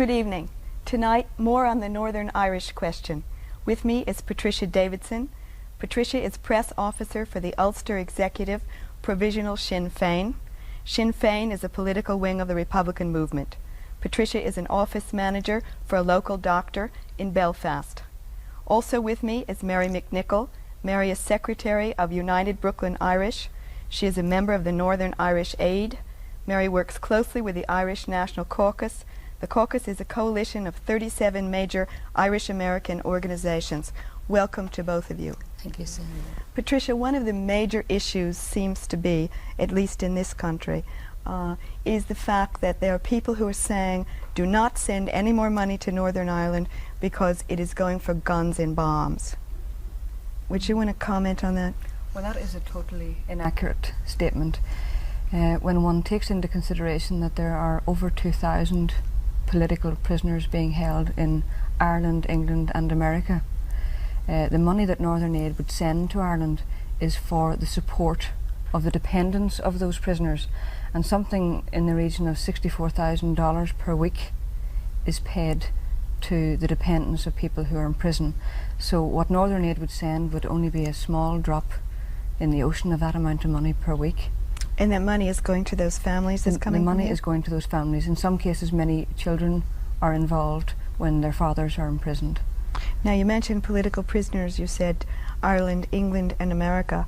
Good evening. Tonight, more on the Northern Irish question. With me is Patricia Davidson. Patricia is press officer for the Ulster Executive Provisional Sinn Féin. Sinn Féin is a political wing of the Republican movement. Patricia is an office manager for a local doctor in Belfast. Also with me is Mary McNicholl. Mary is secretary of United Brooklyn Irish. She is a member of the Northern Irish Aid. Mary works closely with the Irish National Caucus. The caucus is a coalition of 37 major Irish-American organizations. Welcome to both of you. Thank you, Sandra. Patricia, one of the major issues seems to be, at least in this country, is the fact that there are people who are saying, do not send any more money to Northern Ireland because it is going for guns and bombs. Would you want to comment on that? Well, that is a totally inaccurate statement. When one takes into consideration that there are over 2,000 political prisoners being held in Ireland, England and America, the money that Northern Aid would send to Ireland is for the support of the dependents of those prisoners, and something in the region of $64,000 per week is paid to the dependents of people who are in prison. So what Northern Aid would send would only be a small drop in the ocean of that amount of money per week. And that money is going to those families that's coming The from money here? is going to those families. In some cases, many children are involved when their fathers are imprisoned. Now, you mentioned political prisoners. You said Ireland, England and America.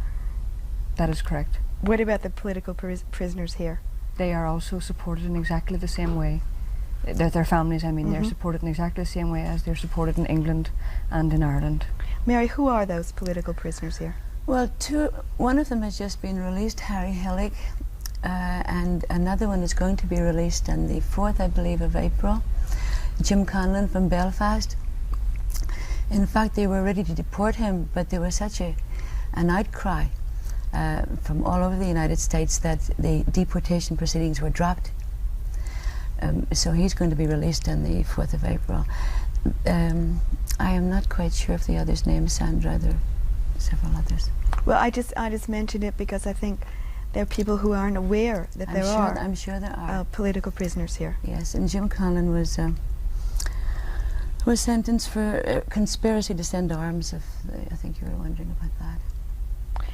That is correct. What about the political prisoners here? They are also supported in exactly the same way. Their families, I mean, they're supported in exactly the same way as they're supported in England and in Ireland. Mary, who are those political prisoners here? Well, one of them has just been released, Harry Hillig, and another one is going to be released on the 4th, I believe, of April. Jim Conlon from Belfast. In fact, they were ready to deport him, but there was such an outcry from all over the United States that the deportation proceedings were dropped. So he's going to be released on the 4th of April. I am not quite sure if the other's name is Sandra. There are several others. Well, I just mentioned it because I think there are people who aren't aware that I'm sure there are political prisoners here. Yes, and Jim Conlon was sentenced for conspiracy to send arms. I think you were wondering about that.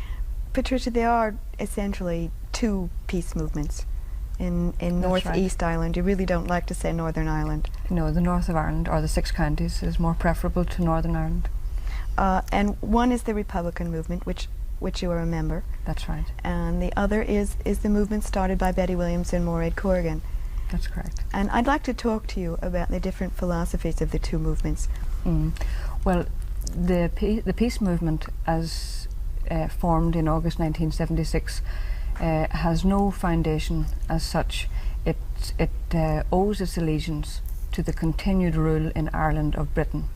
Patricia, there are essentially two peace movements in Northeast Ireland. You really don't like to say Northern Ireland. No, the north of Ireland, or the 6 counties, is more preferable to Northern Ireland. And one is the Republican movement, which you are a member. That's right. And the other is the movement started by Betty Williams and Mairead Corrigan. That's correct. And I'd like to talk to you about the different philosophies of the two movements. Well, the peace movement, as formed in August 1976, has no foundation as such. It owes its allegiance to the continued rule in Ireland of Britain,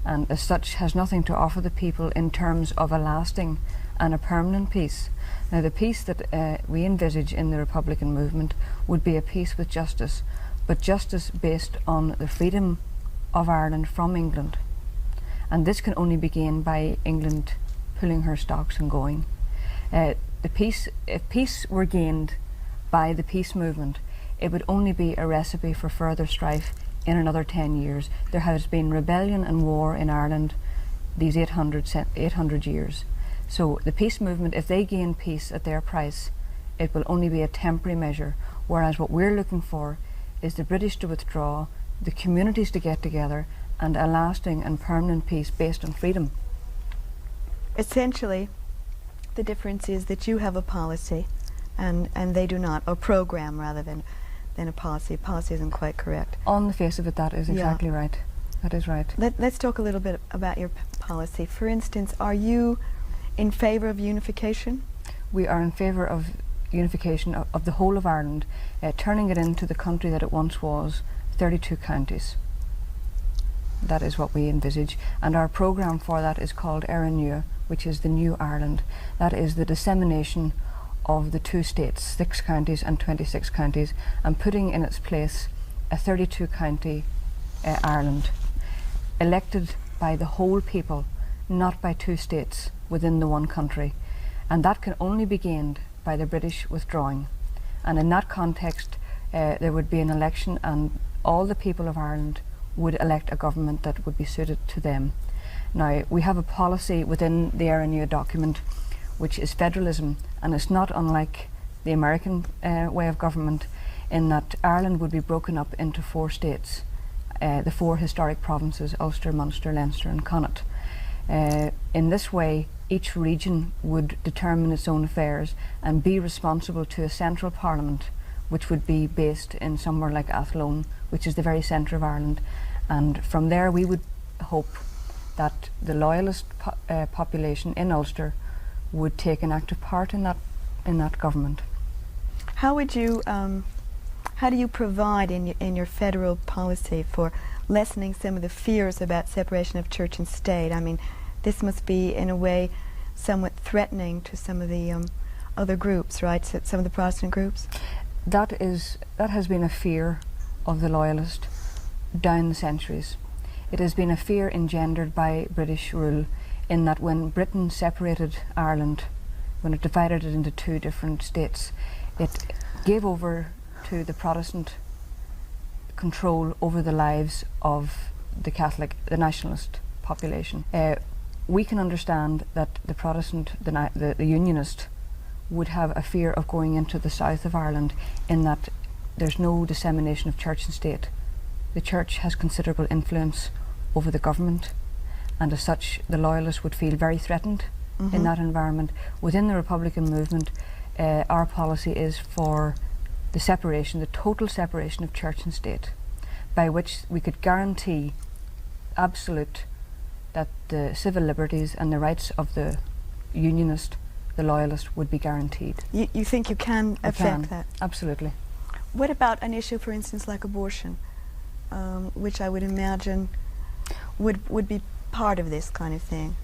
and as such has nothing to offer the people in terms of a lasting and a permanent peace. Now, the peace that we envisage in the Republican movement would be a peace with justice, but justice based on the freedom of Ireland from England. And this can only be gained by England pulling her stocks and going. If peace were gained by the peace movement, it would only be a recipe for further strife in another 10 years. There has been rebellion and war in Ireland these 800 years. So the peace movement, if they gain peace at their price, it will only be a temporary measure, whereas what we're looking for is the British to withdraw, the communities to get together, and a lasting and permanent peace based on freedom. Essentially, the difference is that you have a policy and they do not, or program rather than a policy. Policy isn't quite correct. On the face of it, that is exactly right. That is right. Let's talk a little bit about your policy. For instance, are you in favour of unification? We are in favour of unification of the whole of Ireland, turning it into the country that it once was, 32 counties. That is what we envisage, and our programme for that is called Erin, which is the new Ireland. That is the dissemination of the 2 states, 6 counties and 26 counties, and putting in its place a 32 county Ireland, elected by the whole people, not by 2 states within the one country. And that can only be gained by the British withdrawing. And in that context, there would be an election, and all the people of Ireland would elect a government that would be suited to them. Now, we have a policy within the RNU document which is federalism, and it's not unlike the American way of government, in that Ireland would be broken up into 4 states, the 4 historic provinces, Ulster, Munster, Leinster and Connaught. In this way, each region would determine its own affairs and be responsible to a central parliament, which would be based in somewhere like Athlone, which is the very centre of Ireland. And from there we would hope that the loyalist population in Ulster would take an active part in that government. How would you, how do you provide in your federal policy for lessening some of the fears about separation of church and state? I mean, this must be in a way somewhat threatening to some of the other groups, right? So some of the Protestant groups. That has been a fear of the loyalist down the centuries. It has been a fear engendered by British rule, in that when Britain separated Ireland, when it divided it into 2 different states, it gave over to the Protestant control over the lives of the Catholic, the nationalist population. We can understand that the Protestant, the Unionist, would have a fear of going into the south of Ireland, in that there's no dissemination of church and state. The church has considerable influence over the government, and as such the loyalists would feel very threatened in that environment. Within the Republican movement, our policy is for the separation, the total separation of church and state, by which we could guarantee absolute that the civil liberties and the rights of the Unionist, the loyalist, would be guaranteed. You think you can affect that? Absolutely. What about an issue, for instance, like abortion, which I would imagine would be part of this kind of thing?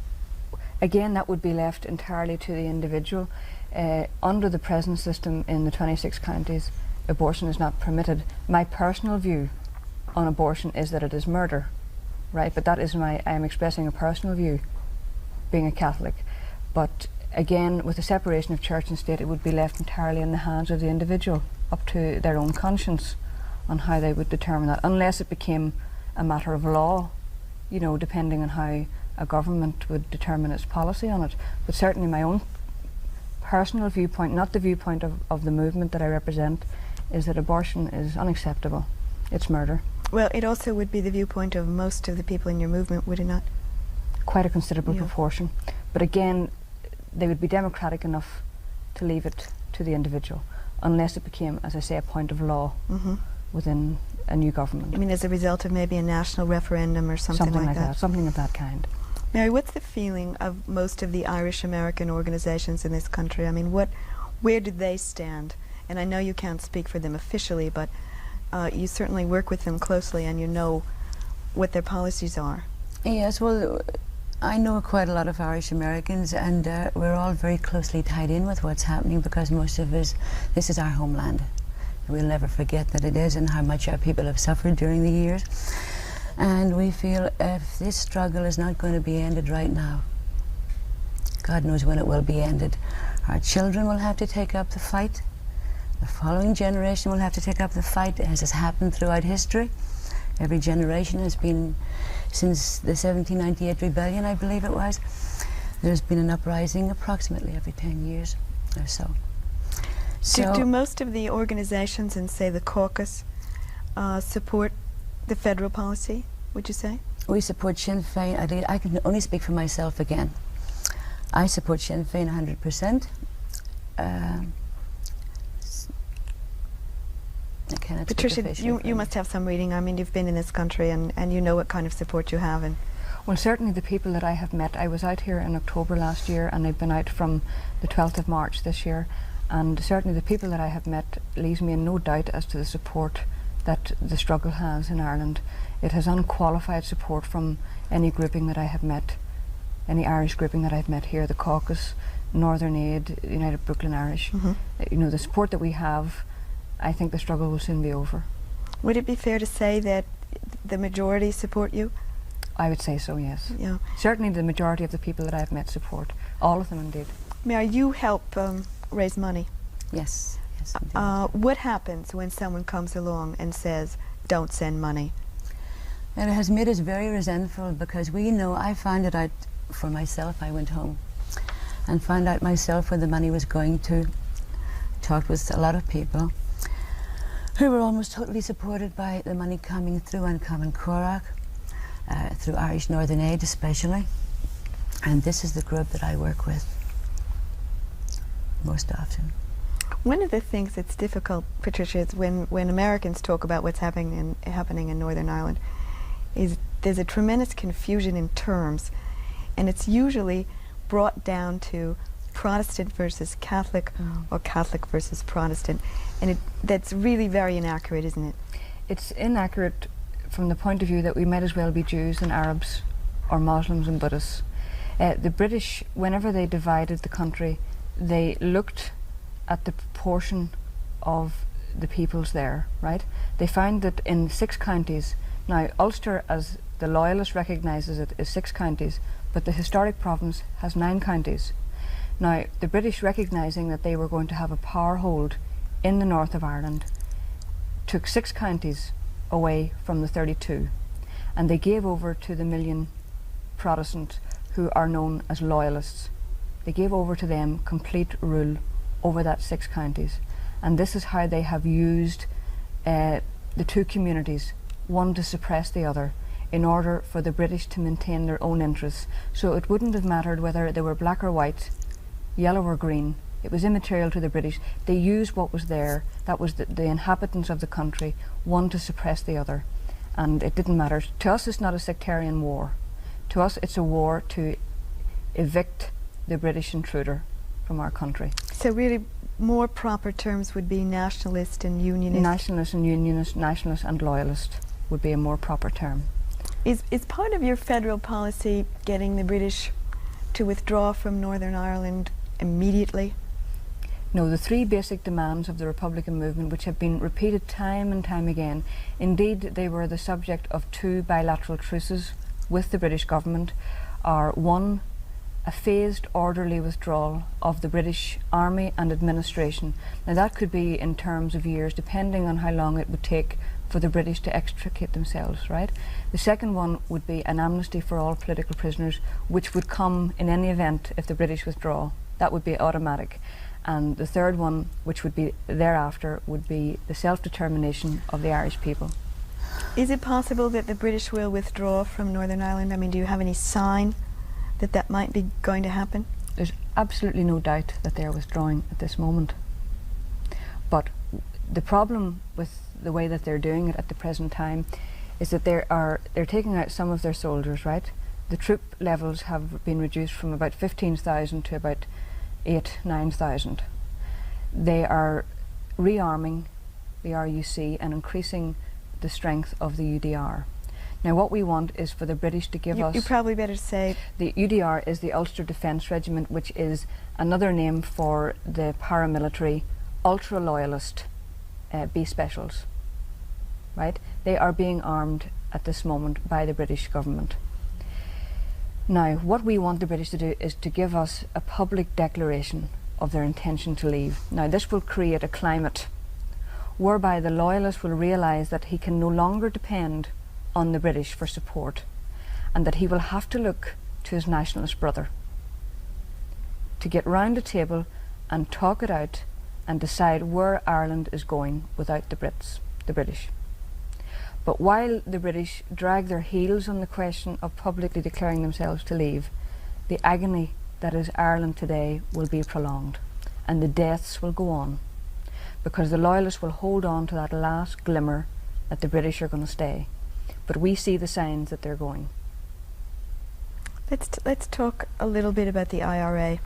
Again, that would be left entirely to the individual. Under the present system in the 26 counties, abortion is not permitted. My personal view on abortion is that it is murder, right? But that is I am expressing a personal view, being a Catholic. But again, with the separation of church and state, it would be left entirely in the hands of the individual, up to their own conscience on how they would determine that, unless it became a matter of law, you know, depending on how a government would determine its policy on it. But certainly my own personal viewpoint, not the viewpoint of the movement that I represent, is that abortion is unacceptable. It's murder. Well, it also would be the viewpoint of most of the people in your movement, would it not? Quite a considerable proportion. But again, they would be democratic enough to leave it to the individual, unless it became, as I say, a point of law within a new government. I mean, as a result of maybe a national referendum or something like that? Something of that kind. Mary, what's the feeling of most of the Irish American organizations in this country? I mean, where do they stand? And I know you can't speak for them officially, but you certainly work with them closely and you know what their policies are. Yes, well, I know quite a lot of Irish Americans, and we're all very closely tied in with what's happening, because most of us, this is our homeland. We'll never forget that it is, and how much our people have suffered during the years. And we feel if this struggle is not going to be ended right now, God knows when it will be ended. Our children will have to take up the fight. The following generation will have to take up the fight, as has happened throughout history. Every generation has been, since the 1798 rebellion, I believe it was, there's been an uprising approximately every 10 years or so. Do most of the organizations in, say, the caucus support the federal policy, would you say? We support Sinn Féin. I can only speak for myself again. I support Sinn Féin 100%. Patricia, you must have some reading. I mean, you've been in this country and you know what kind of support you have. Well, certainly the people that I have met, I was out here in October last year, and I've been out from the 12th of March this year, and certainly the people that I have met leaves me in no doubt as to the support that the struggle has in Ireland. It has unqualified support from any grouping that I have met, any Irish grouping that I've met here, the caucus, Northern Aid, United Brooklyn Irish. You know, the support that we have, I think the struggle will soon be over. Would it be fair to say that the majority support you? I would say so, yes. Yeah. Certainly the majority of the people that I've met support, all of them indeed. Mary, you help raise money. Yes. something like that. What happens when someone comes along and says, don't send money? And it has made us very resentful, because we know, I found it out for myself. I went home and found out myself where the money was going to. Talked with a lot of people who were almost totally supported by the money coming through Uncommon Corach, through Irish Northern Aid especially. And this is the group that I work with most often. One of the things that's difficult, Patricia, is when Americans talk about what's happening in Northern Ireland, is there's a tremendous confusion in terms, and it's usually brought down to Protestant versus Catholic, or Catholic versus Protestant, and that's really very inaccurate, isn't it? It's inaccurate from the point of view that we might as well be Jews and Arabs, or Muslims and Buddhists. The British, whenever they divided the country, they looked at the proportion of the peoples there, right? They found that in 6 counties, now Ulster, as the Loyalist recognises it, is 6 counties, but the historic province has 9 counties. Now, the British, recognising that they were going to have a power hold in the north of Ireland, took 6 counties away from the 32, and they gave over to the million Protestant who are known as Loyalists. They gave over to them complete rule over that 6 counties, and this is how they have used the 2 communities, one to suppress the other, in order for the British to maintain their own interests. So it wouldn't have mattered whether they were black or white, yellow or green. It was immaterial to the British. They used what was there, that was the inhabitants of the country, one to suppress the other, and it didn't matter. To us, it's not a sectarian war. To us, it's a war to evict the British intruder from our country. So really, more proper terms would be nationalist and unionist. Nationalist and unionist, nationalist and loyalist would be a more proper term. Is part of your federal policy getting the British to withdraw from Northern Ireland immediately? No, the 3 basic demands of the Republican movement, which have been repeated time and time again, indeed they were the subject of 2 bilateral truces with the British government, are 1, a phased orderly withdrawal of the British Army and administration. Now that could be in terms of years, depending on how long it would take for the British to extricate themselves, right? The second one would be an amnesty for all political prisoners, which would come in any event if the British withdraw. That would be automatic. And the third one, which would be thereafter, would be the self-determination of the Irish people. Is it possible that the British will withdraw from Northern Ireland? I mean, do you have any sign that that might be going to happen? There's absolutely no doubt that they're withdrawing at this moment. But the problem with the way that they're doing it at the present time is that they're taking out some of their soldiers, right? The troop levels have been reduced from about 15,000 to about 9,000. They are rearming the RUC and increasing the strength of the UDR. Now what we want is for the British to give us... You probably better say... The UDR is the Ulster Defence Regiment, which is another name for the paramilitary ultra-loyalist B specials, right? They are being armed at this moment by the British government. Now, what we want the British to do is to give us a public declaration of their intention to leave. Now, this will create a climate whereby the loyalist will realise that he can no longer depend on the British for support, and that he will have to look to his nationalist brother to get round a table and talk it out and decide where Ireland is going without the British. But while the British drag their heels on the question of publicly declaring themselves to leave, the agony that is Ireland today will be prolonged, and the deaths will go on, because the loyalists will hold on to that last glimmer that the British are going to stay. But we see the signs that they're going. Let's talk a little bit about the IRA.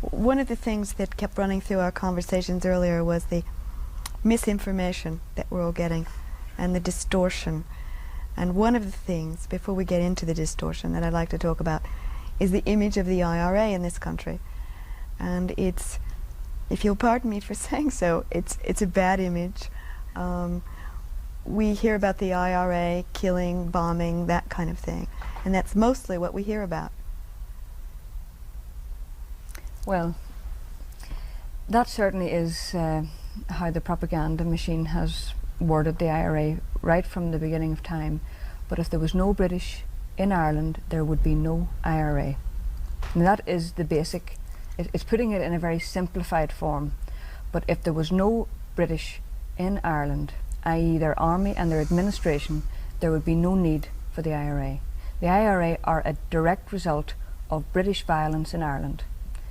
One of the things that kept running through our conversations earlier was the misinformation that we're all getting and the distortion. And one of the things, before we get into the distortion, that I'd like to talk about is the image of the IRA in this country. And it's, if you'll pardon me for saying so, it's a bad image. We hear about the IRA killing, bombing, that kind of thing. And that's mostly what we hear about. Well, that certainly is how the propaganda machine has worded the IRA right from the beginning of time, but if there was no British in Ireland, there would be no IRA. And that is the basic, it's putting it in a very simplified form, but if there was no British in Ireland, i.e. their army and their administration, there would be no need for the IRA. The IRA are a direct result of British violence in Ireland.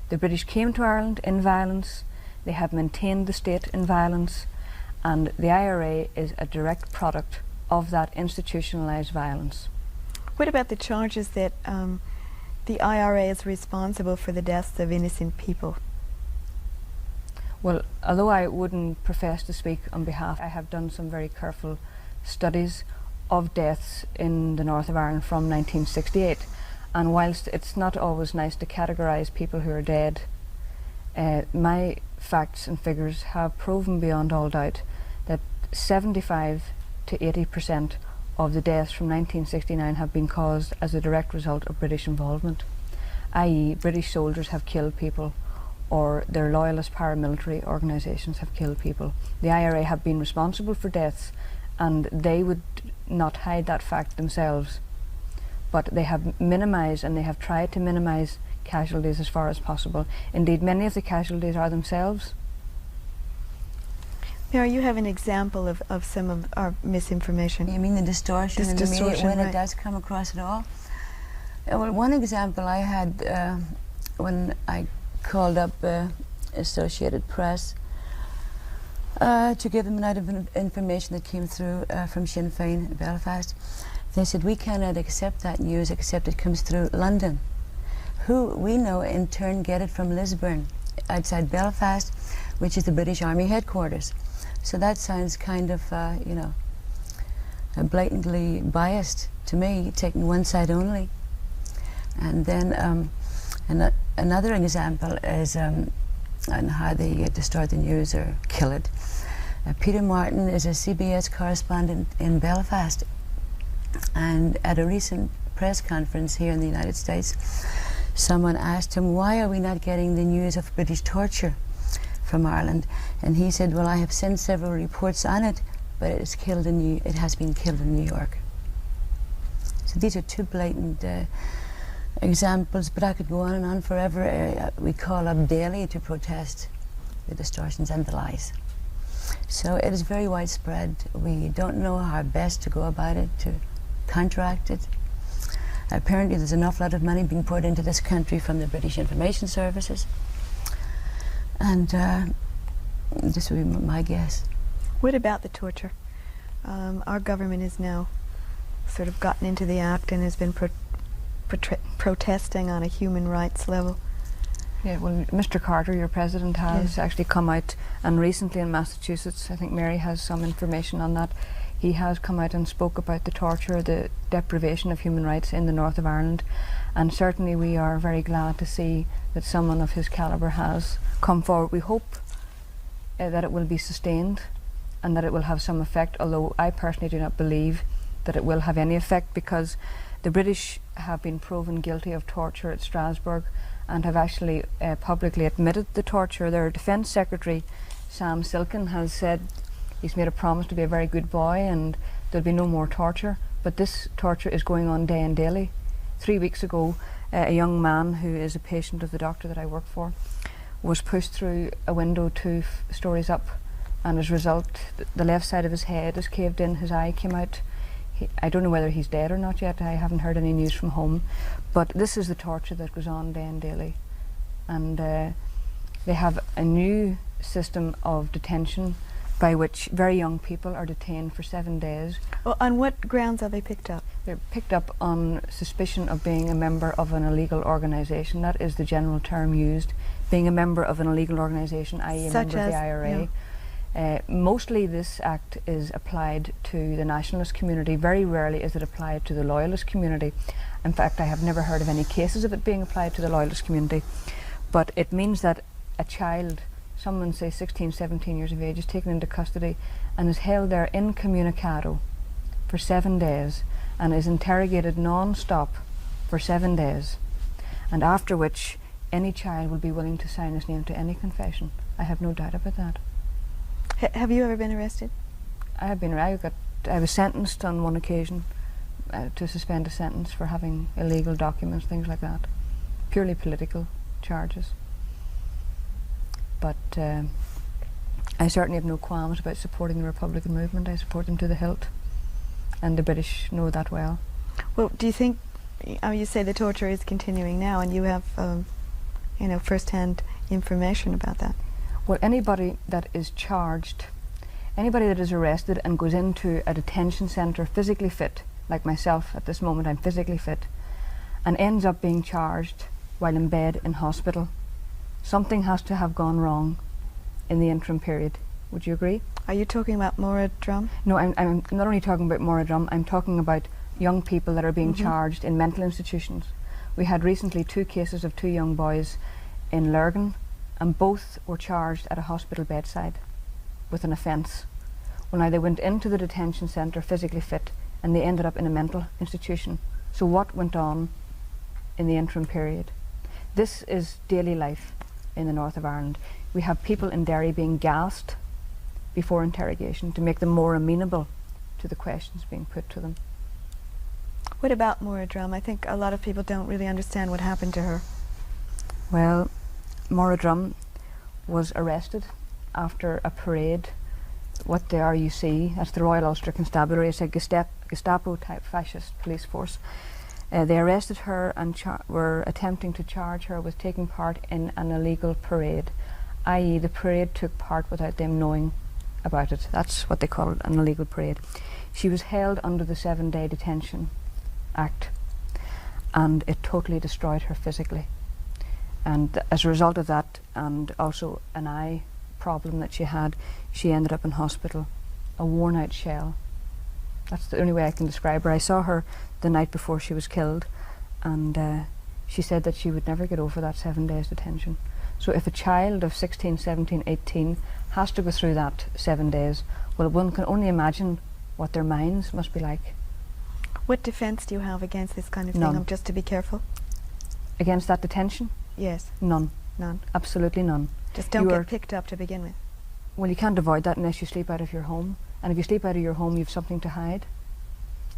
The British came to Ireland in violence, they have maintained the state in violence, and the IRA is a direct product of that institutionalised violence. What about the charges that the IRA is responsible for the deaths of innocent people? Well, although I wouldn't profess to speak on behalf, I have done some very careful studies of deaths in the north of Ireland from 1968. And whilst it's not always nice to categorise people who are dead, my facts and figures have proven beyond all doubt that 75 to 80% of the deaths from 1969 have been caused as a direct result of British involvement, i.e. British soldiers have killed people or their loyalist paramilitary organisations have killed people. The IRA have been responsible for deaths, and they would not hide that fact themselves, but they have minimised and they have tried to minimise casualties as far as possible. Indeed, many of the casualties are themselves. Mary, you have an example of some of our misinformation. You mean the distortion in the media when right. it does come across at all? Well, one example I had when I called up Associated Press to give them an item of information that came through from Sinn Féin in Belfast. They said, we cannot accept that news except it comes through London, who we know in turn get it from Lisburn, outside Belfast, which is the British Army headquarters. So that sounds kind of, you know, blatantly biased to me, taking one side only. And then another example is on how they distort the news or kill it. Peter Martin is a CBS correspondent in Belfast, and at a recent press conference here in the United States, someone asked him, why are we not getting the news of British torture from Ireland? And he said, well, I have sent several reports on it, but it has been killed in New York. So these are two blatant examples, but I could go on and on forever. We call up daily to protest the distortions and the lies. So it is very widespread. We don't know how best to go about it, to counteract it. Apparently there's an awful lot of money being poured into this country from the British Information Services. And this would be my guess. What about the torture? Our government has now sort of gotten into the act and has been protesting on a human rights level. Yeah, well, Mr. Carter, your president, has actually come out, and recently in Massachusetts, I think Mary has some information on that, he has come out and spoke about the torture, the deprivation of human rights in the north of Ireland, and certainly we are very glad to see that someone of his calibre has come forward. We hope that it will be sustained and that it will have some effect, although I personally do not believe that it will have any effect, because the British have been proven guilty of torture at Strasbourg and have actually publicly admitted the torture. Their Defence Secretary, Sam Silkin, has said he's made a promise to be a very good boy and there'll be no more torture, but this torture is going on day and daily. 3 weeks ago, a young man who is a patient of the doctor that I work for was pushed through a window 2 stories up, and as a result the left side of his head is caved in, his eye came out. I don't know whether he's dead or not yet. I haven't heard any news from home, but this is the torture that goes on day and daily. And they have a new system of detention by which very young people are detained for 7 days. Well, on what grounds are they picked up? They're picked up on suspicion of being a member of an illegal organisation. That is the general term used, being a member of an illegal organisation, i.e. a member of the IRA. Mostly this act is applied to the nationalist community. Very rarely is it applied to the loyalist community. In fact, I have never heard of any cases of it being applied to the loyalist community. But it means that a child, someone say 16, 17 years of age, is taken into custody and is held there incommunicado for 7 days and is interrogated non-stop for 7 days, and after which any child will be willing to sign his name to any confession. I have no doubt about that. Have you ever been arrested? I was sentenced on one occasion to suspend a sentence for having illegal documents, things like that. Purely political charges. But I certainly have no qualms about supporting the Republican movement. I support them to the hilt, and the British know that well. Well, do you think, you say the torture is continuing now, and you have, first-hand information about that? Well, anybody that is charged, anybody that is arrested and goes into a detention centre physically fit, like myself at this moment, I'm physically fit, and ends up being charged while in bed in hospital, something has to have gone wrong in the interim period. Would you agree? Are you talking about Maura Drum? No, I'm not only talking about Maura Drum, I'm talking about young people that are being charged in mental institutions. We had recently 2 cases of 2 young boys in Lurgan, and both were charged at a hospital bedside with an offence. Well, now they went into the detention centre physically fit, and they ended up in a mental institution. So what went on in the interim period? This is daily life in the north of Ireland. We have people in Derry being gassed before interrogation to make them more amenable to the questions being put to them. What about Maura Drum? I think a lot of people don't really understand what happened to her. Well, Maura Drum was arrested after a parade, what the RUC, that's the Royal Ulster Constabulary, it's a Gestapo-type fascist police force. They arrested her and were attempting to charge her with taking part in an illegal parade, i.e. the parade took part without them knowing about it. That's what they call it, an illegal parade. She was held under the 7-day detention act, and it totally destroyed her physically. And as a result of that, and also an eye problem that she had, she ended up in hospital, a worn out shell. That's the only way I can describe her. I saw her the night before she was killed, and she said that she would never get over that 7 days detention. So if a child of 16, 17, 18 has to go through that 7 days, well, one can only imagine what their minds must be like. What defence do you have against this kind of None. thing? Just to be careful? Against that detention? Yes. None. None. Absolutely none. Just don't get picked up to begin with. Well, you can't avoid that unless you sleep out of your home. And if you sleep out of your home, you've something to hide.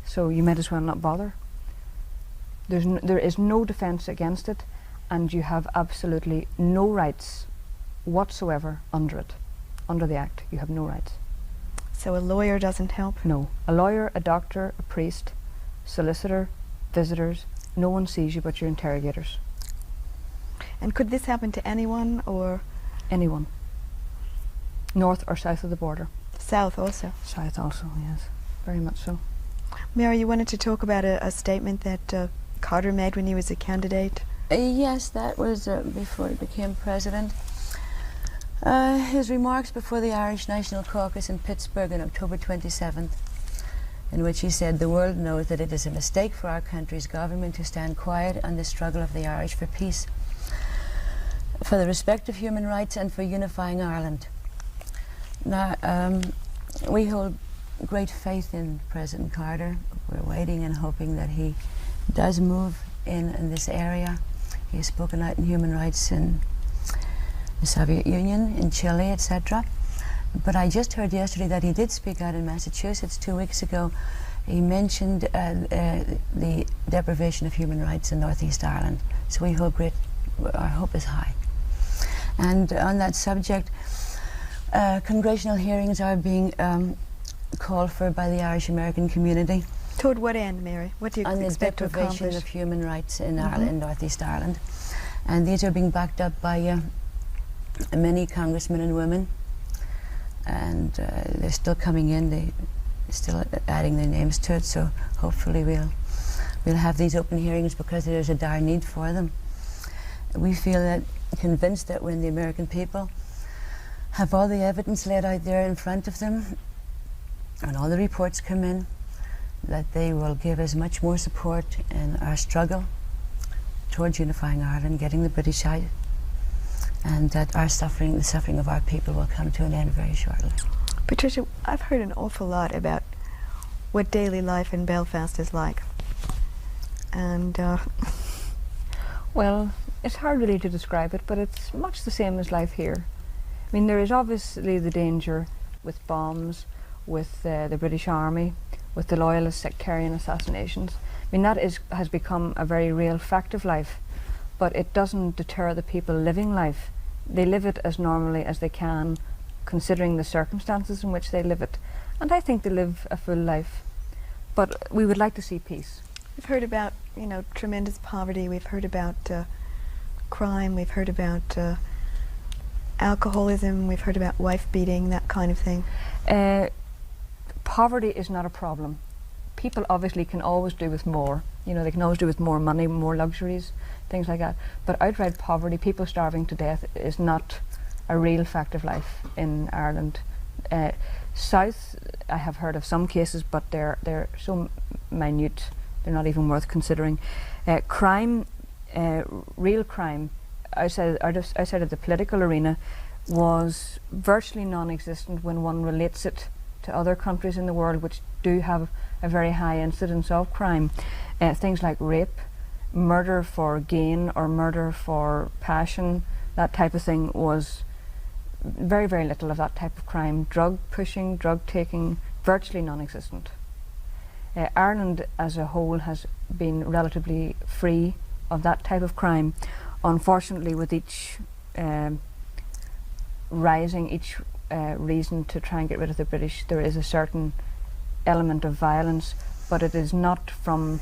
So you might as well not bother. There is no defence against it, and you have absolutely no rights whatsoever under it. Under the Act, you have no rights. So a lawyer doesn't help? No. A lawyer, a doctor, a priest, solicitor, visitors, no one sees you but your interrogators. And could this happen to anyone, or? Anyone. North or south of the border. South also? South also, yes. Very much so. Mary, you wanted to talk about a statement that Carter made when he was a candidate? Yes, that was before he became president. His remarks before the Irish National Caucus in Pittsburgh on October 27th, in which he said, "The world knows that it is a mistake for our country's government to stand quiet on the struggle of the Irish for peace, for the respect of human rights and for unifying Ireland." Now, we hold great faith in President Carter. We're waiting and hoping that he does move in this area. He has spoken out in human rights in the Soviet Union, in Chile, etc. But I just heard yesterday that he did speak out in Massachusetts 2 weeks ago. He mentioned the deprivation of human rights in Northeast Ireland. So we hope our hope is high. And on that subject, congressional hearings are being called for by the Irish American community. Toward what end, Mary? What do you expect to accomplish? On the deprivation of human rights in Ireland, in Northeast Ireland. And these are being backed up by many congressmen and women. And they're still coming in, they're still adding their names to it, so hopefully we'll have these open hearings because there's a dire need for them. We feel convinced that when the American people have all the evidence laid out there in front of them, and all the reports come in, that they will give us much more support in our struggle towards unifying Ireland, getting the British out, and that the suffering of our people will come to an end very shortly. Patricia, I've heard an awful lot about what daily life in Belfast is like. And, well, it's hard really to describe it, but it's much the same as life here. I mean, there is obviously the danger with bombs, with the British Army, with the loyalist sectarian assassinations. I mean, that has become a very real fact of life, but it doesn't deter the people living life. They live it as normally as they can, considering the circumstances in which they live it. And I think they live a full life. But we would like to see peace. We've heard about, you know, tremendous poverty. We've heard about crime. We've heard about alcoholism. We've heard about wife beating, that kind of thing. Poverty is not a problem. People obviously can always do with more. You know, they can always do with more money, more luxuries, things like that. But outright poverty, people starving to death, is not a real fact of life in Ireland. South, I have heard of some cases, but they're so minute, they're not even worth considering. Crime, real crime, outside of the political arena, was virtually non-existent when one relates it to other countries in the world which do have a very high incidence of crime. Things like rape, murder for gain or murder for passion, that type of thing, was very, very little of that type of crime. Drug pushing, drug taking, virtually non-existent. Ireland as a whole has been relatively free of that type of crime. Unfortunately, with each reason to try and get rid of the British, there is a certain element of violence, but it is not from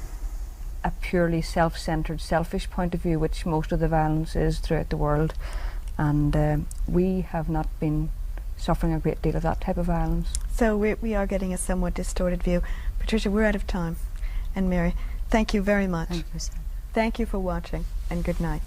a purely self-centred, selfish point of view, which most of the violence is throughout the world. And we have not been suffering a great deal of that type of violence. So we are getting a somewhat distorted view. Patricia, we're out of time. And Mary, thank you very much. Thank you, Sandra. Thank you for watching, and good night.